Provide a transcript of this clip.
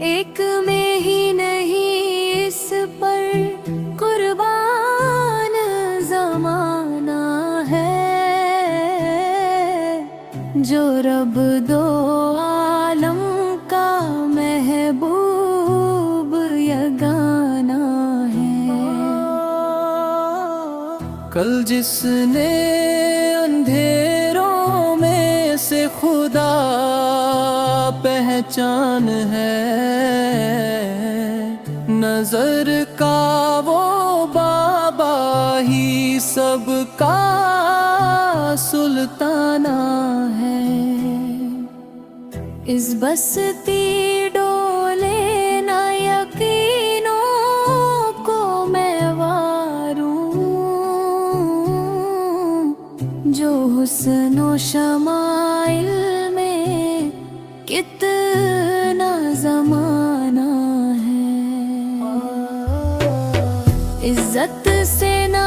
ایک میں ہی نہیں اس پر قربان زمانہ ہے، جو رب دو عالم کا محبوب یگانہ ہے۔ کل جس نے اندھیروں میں سے خدا پہچان ہے، نظر کا وہ بابا ہی سب کا سلطانہ ہے۔ اس بستی ڈولے نہ یقینوں کو میں واروں، جو حسن و شمائل میں کتنا زمانہ ہے۔ عزت سے نہ